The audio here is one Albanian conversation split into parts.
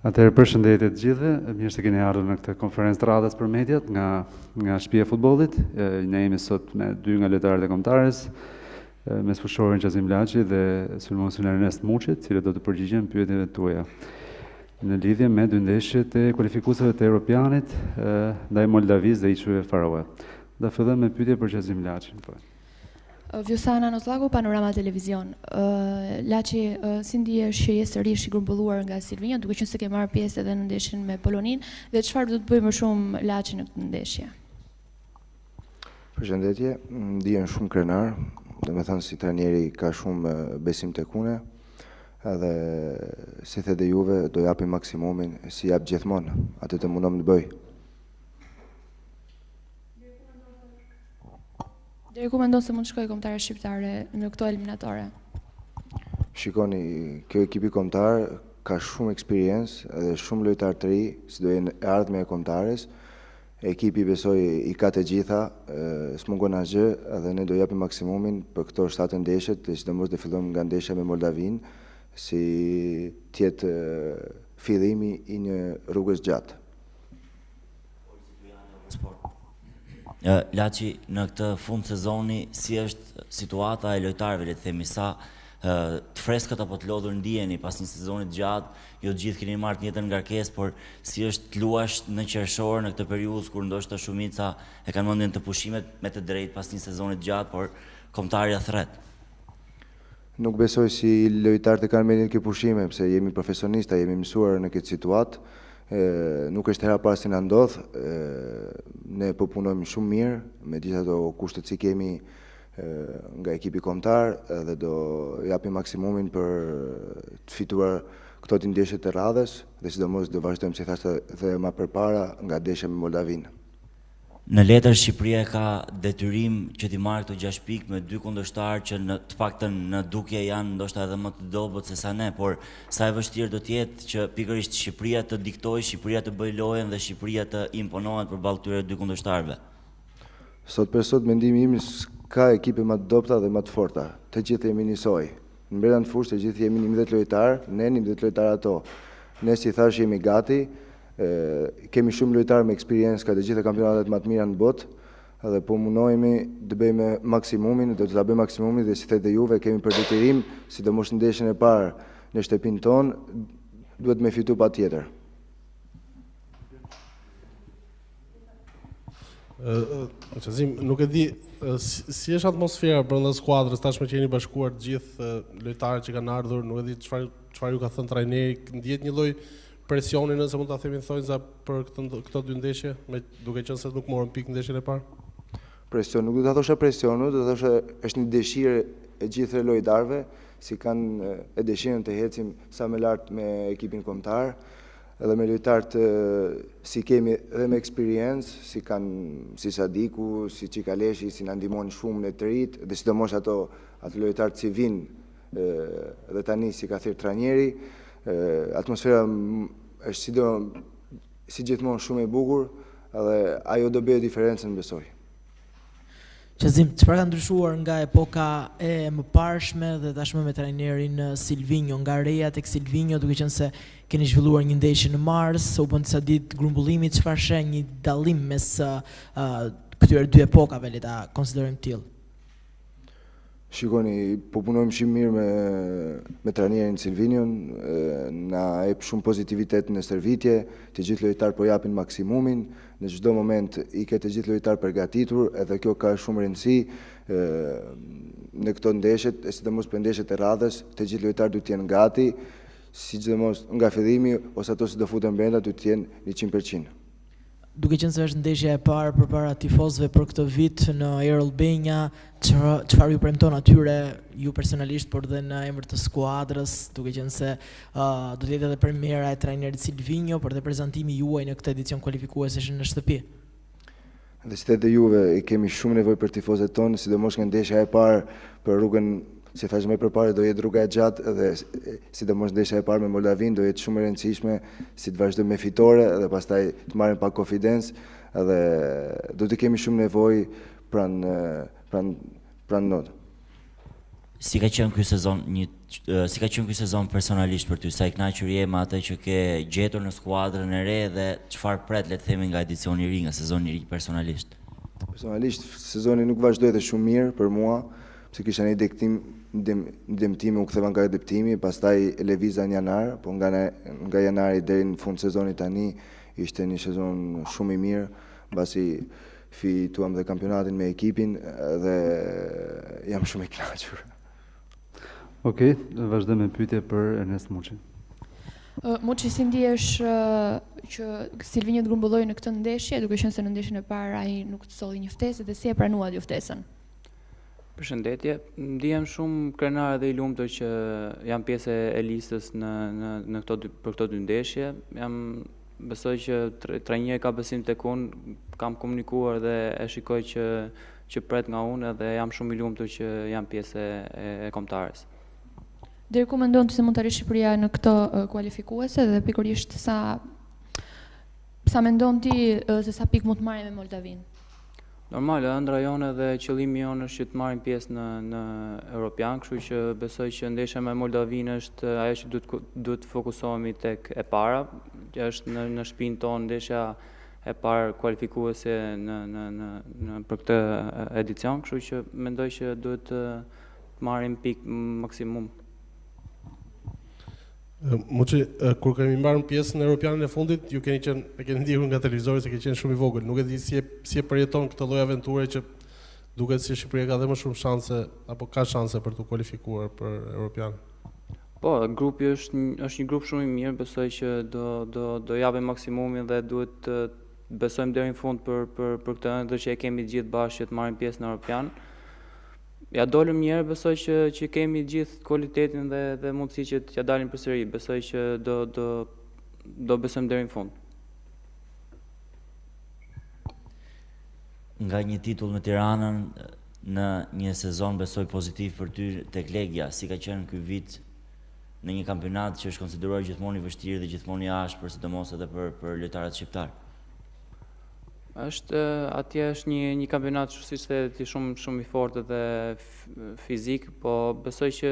Atëherë përshëndetje të gjithëve, mirë se keni ardhur në këtë konferencë të radhës për mediat nga shtëpia e futbollit. Ne jemi sot me dy nga lojtarët e Kombëtares, mes fushorin Qazim Laçi dhe sulmuesin Ernest Muçi, të cilët do të përgjigjen pyetjeve tuaja në lidhje me dy ndeshjet e kualifikuesve të Europianit ndaj Moldavisë dhe Içeve Faroe. Do fillojmë me pyetje për Qazim Laçin. Vjosana Nozllaku, Panorama Televizion. Laçi, si ndihesh që je sërish i grumbulluar nga Silvinjo, duke qenë se ke marrë pjesë edhe në ndeshjen me Polonin, dhe çfarë do të bëjë më shumë Laçi në këtë ndeshje? Përshëndetje, ndihem shumë krenar, domethënë si trajneri ka shumë besim tek unë, edhe si the dhe juve do japim maksimumin si jap gjithmonë, atë të mundom të bëj. Deri ku mendon se mund të shkojë Kombëtare shqiptare në këto eliminatore? Shikoni, kjo ekipi kombëtar ka shumë eksperiencë edhe shumë lojtarë të ri, si do jenë e ardhme e Kombëtares. Ekipi besoj i ka të gjitha, s'mungon asgjë, edhe ne do japim maksimumin për këto 7 ndeshjet, dhe sidomos do fillojmë nga ndeshja me Moldavinë, si tjetë fillimi i një rrugës gjatë. Laçi, në këtë fund sezoni, si është situata e lojtarëve, le të themi, sa të freskët apo të lodhur ndiheni pas një sezoni të gjatë, jo të gjithë keni marrë të njëjtën ngarkesë, por si është të luash në qershor në këtë periudhë kur ndoshta shumica e kanë mendjen të pushimet me të drejtë pas një sezoni të gjatë, por kombëtarja thret. Nuk besoj si lojtarët e kanë mendjen të pushime, pse jemi profesionista, jemi mësuar në këtë situatë. Nuk është hera parë si na ndodh, ne po punojmë shumë mirë me gjitha ato kushtet që kemi nga ekipi kombëtar dhe do japim maksimumin për të fituar këto ndeshje të radhës dhe sidomos do vazhdojmë si thashë dhe më përpara nga ndeshja me Moldavinë. Në letër Shqipëria ka detyrim që t'i marrë këto 6 pikë me 2 kundërshtarë që të paktën në dukje janë ndoshta edhe më të dobët se sa ne, por sa e vështirë do t'jetë që pikërisht Shqipëria të diktojë, Shqipëria të bëjë lojën dhe Shqipëria të imponohet përballë këtyre 2 kundërshtarëve. Sot për sot mendimi im ka ekipe më të dobta dhe më të forta. Të gjithë jemi njësoj. Në brenda në fushë të gjithë jemi 11 lojtarë, ne 11 lojtarë ato. Ne si thash jemi gati. Kemi shumë lojtarë me eksperiencë ka të gjitha kampionatet më të mira në botë dhe po mundohemi të bëjmë maksimumin, do të ta bëjmë maksimumin dhe si thotë juve kemi për detyrim, sidomos në ndeshjen e parë në shtëpinë tonë, duhet me fitu patjetër. Qazim, nuk e di si është atmosfera brenda skuadrës tashmë që jeni bashkuar të gjithë lojtarët që kanë ardhur, nuk e di çfarë ju ka thënë trajneri, ndihet një lloj presioni nëse mund ta themi thonjza për këto 2 ndeshje, duke qenë se nuk morën pikë në ndeshjen e parë? Presion, nuk do ta thosha presion, do ta thosha është një dëshirë e gjithë lojtarëve, si kanë e dëshirën të ecim sa më lart me ekipin kombëtar, edhe me lojtarët si kemi edhe me eksperiencë, si Sadiku, si Çikaleshi, si na ndihmojnë shumë në të rit, dhe sidomos ato lojtarët që vinë dhe tani si ka thirrë trajneri. Atmosfera është si gjithmonë shumë e bukur dhe ajo do bëjë diferencën besoj. Qazim, çfarë ka ndryshuar nga epoka e mëparshme dhe tashmë me trajnerin Silvinjo, nga reja tek Silvinjo, duke qenë se keni zhvilluar një ndeshje në Mars, u bën disa ditë grumbullimit, çfarë sheh një dallim mes këtyre 2 epokave, le ta konsiderojmë tillë? Shikoni, po punojmë shumë mirë me trajnerin Silvinion, na jep shumë pozitivitet në stërvitje, të gjithë lojtarë po japin maksimumin, në çdo moment i ke të gjithë lojtarë përgatitur, edhe kjo ka shumë rëndësi në këto ndeshjet, sidomos për ndeshjet e radhës, të gjithë lojtarë duhet të jenë gati, sidomos nga fillimi ose ato që do futen brenda duhet të jenë 100%. Duke qenë se është ndeshja e parë përpara tifozëve për këtë vit në Air Albania, çfarë ju premton atyre ju personalisht, por dhe në emër të skuadrës, duke qenë se do të jetë edhe premiera e trajnerit Silvinjo, por dhe prezantimi juaj në këtë edicion kualifikues në shtëpi? Dhe si dhe juve, kemi shumë nevojë për tifozët tonë, sidomos nga ndeshja e parë për rrugën, si thash më përpara, do jetë rruga e gjatë dhe sidomos ndeshja e parë me Moldavinë do jetë shumë e rëndësishme si të vazhdojmë me fitore dhe pastaj të marrim pak konfidencë dhe do të kemi shumë nevojë pranë not. Si ka qenë ky sezon si ka qenë ky sezon personalisht për ty? Sa i kënaqur je me atë që ke gjetur në skuadrën e re dhe çfarë pret le të themi nga edicioni i ri, nga sezoni i ri personalisht? Personalisht, sezoni nuk vazhdoi dhe shumë mirë për mua, pse kisha një dëmtimi, u ktheva nga dëmtimi, pastaj lëviza në janar, po nga janari deri në fund sezonit tani ishte një sezon shumë i mirë, mbasi fituam dhe kampionatin me ekipin dhe jam shumë i kënaqur. Okej, vazhdojmë me pyetje për Ernest Muçin. Muçi, si ndihesh që Silvinjo të grumbulloi në këtë ndeshje, duke qenë se në ndeshjen e parë ai nuk të solli një ftesë dhe si e pranuat ju ftesën? Përshëndetje, ndihem shumë krenar dhe i lumtur që jam pjesë e listës për këto dy ndeshje. Besoj që trajneri ka besim tek unë, kam komunikuar dhe e shikoj që pret nga unë dhe jam shumë i lumtur që jam pjesë e kombëtarës. Deri ku mendon ti se mund të arrijë Shqipëria në këto kualifikuese dhe pikërisht sa mendon ti se sa pikë mund të marrë me Moldavin? Normal, ëndra jone dhe qëllimi jonë është që të marrim pjesë në Europian, kështu që besoj që ndeshja me Moldavin është ajo që duhet të fokusohemi tek e para, që është në shtëpinë tonë ndeshja e parë kualifikuese për këtë edicion, kështu që mendoj që duhet të marrim pikë maksimum. Muçi, kur kemi marrë pjesë në Europianin e fundit, ju keni ndjekur nga televizori se keni qenë shumë i vogël. Nuk e di si e përjeton këtë lloj aventure që duket si Shqipëria ka dhe më shumë shanse apo ka shanse për të kualifikuar për Europian. Po, grupi është një grup shumë i mirë, besoj që do japim maksimumin dhe duhet të besojmë deri në fund për këtë ëndër që e kemi gjithë bashkë që të marrim pjesë në Europian. Ja dolëm mirë, besoj që kemi gjithë kualitetin dhe mundësi që t'ja dalim përsëri. Besoj që do besojmë deri në fund. Nga një titull me Tiranën në një sezon besoj pozitiv për ty tek Legia, si ka qenë ky vit në një kampionat që është konsideruar gjithmonë i vështirë dhe gjithmonë i ashpër, sidomos edhe për lojtarët shqiptar? Atje është një kampionat siç thëti shumë i fortë dhe fizik, po besoj që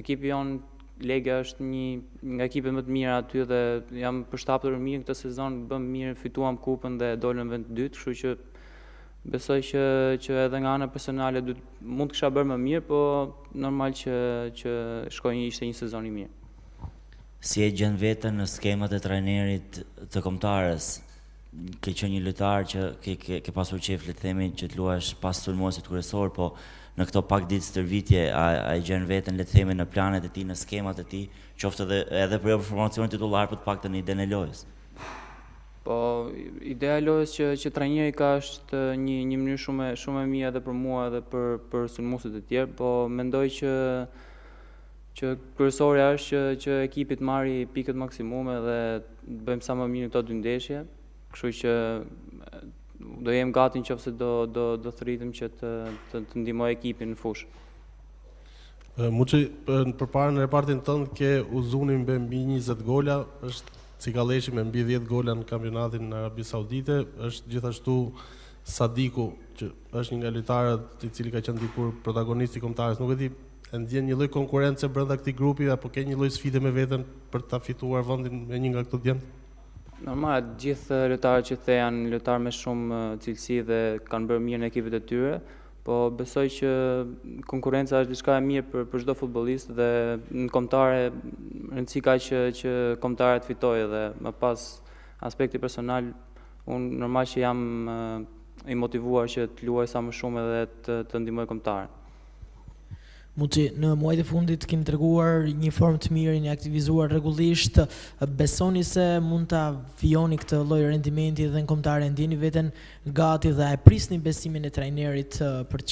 ekipi jon Legia është një nga ekipet më të mira aty dhe jam përshtatur mirë këtë sezon, bëm mirë, fituam kupën dhe dolëm vend të dytë, kështu që besoj që edhe nga ana personale mund të kisha bërë më mirë, po normal që ishte një sezon i mirë. Si e gjen veten në skemat e trajnerit të kombëtarës? Ke qenë një lojtar që ke pasur qejf le të themi që të luash pas sulmuesit kryesor, po në këto pak ditë stërvitje a e gjen veten le të themi në planet e tij, në skemat e tij, qoftë edhe për formacionin titullar, për të paktën në idenë e lojës? Po, ideja e lojës që trajneri ka është një mënyrë shumë e mirë edhe për mua edhe për sulmuesit e tjerë, po mendoj që kryesorja është që ekipi të marrë pikët maksimume dhe bëjmë sa më mirë këto dy ndeshje. Kështu që do jem gati nëse do thritem që të ndihmoj ekipin në fushë. Muçi, përpara në repartin tënd ke Uzunin me mbi 20 gola, është Cikaleshi me mbi 10 gola në kampionatin në Arabi Saudite, është gjithashtu Sadiku, që është një nga lojtarët i cili ka qenë dikur protagonist i kombëtarës. Nuk e di, e ndjen një lloj konkurrence brenda këtij grupi apo ke një lloj sfide me veten për ta fituar vendin me një nga këto djemt? Normal, gjithë lojtarët që the janë lojtarë me shumë cilësi dhe kanë bërë mirë në ekipet e tyre, po besoj që konkurenca është diçka e mirë për çdo futbollist dhe në kombëtare rëndësi ka që kombëtarët fitojë dhe më pas aspekti personal, unë normal që jam i motivuar që të luaj sa më shumë edhe të ndihmoj kombëtarën. Muçi, në muajt e fundit keni treguar një formë të mirë, jeni aktivizuar rregullisht. Besoni se mund ta vijoni këtë lloj rendimenti dhe në kombëtare, ndjeni veten gati dhe e prisni besimin e trajnerit për të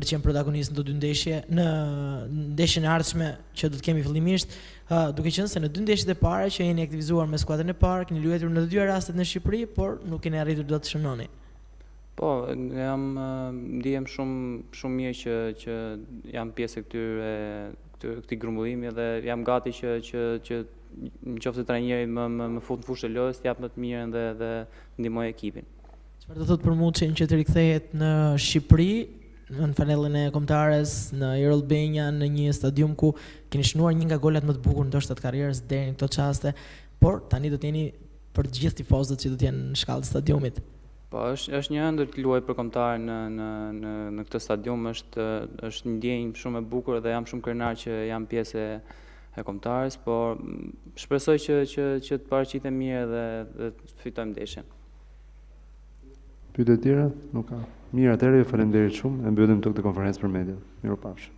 qenë protagonist në të dy ndeshje, në ndeshjen e ardhshme që do të kemi fillimisht, duke qenë se në dy ndeshjet e para që jeni aktivizuar me skuadrën e parë, keni luajtur në të dyja rastet në Shqipëri, por nuk keni arritur dot të shënoni. Po, ndihem shumë mirë që jam pjesë e këtij grumbullimi dhe jam gati që nëse trajneri më fut në fushë lojës, të jap më të mirën dhe ndihmoj ekipin. Çfarë do thotë për Muçin që të rikthehet në Shqipëri në fanellën e Kombëtares, në Errol Benja, në një stadium ku keni shënuar një nga golat më të bukur ndoshta të karrierës deri në këto çaste, por tani do të jeni për të gjithë tifozët që do të jenë në shkallë të stadiumit. Po, është një ëndër të luaj për Kombëtar në këtë stadium, është një ndjenjë shumë e bukur dhe jam shumë krenar që jam pjesë e Kombëtarës, por shpresoj që të paraqitem mirë dhe të fitojmë ndeshjen. Pyetje tjera? Nuk ka. Mirë, atëherë ju faleminderit shumë. E mbyllim këtë konferencë për media. Mirupafshim.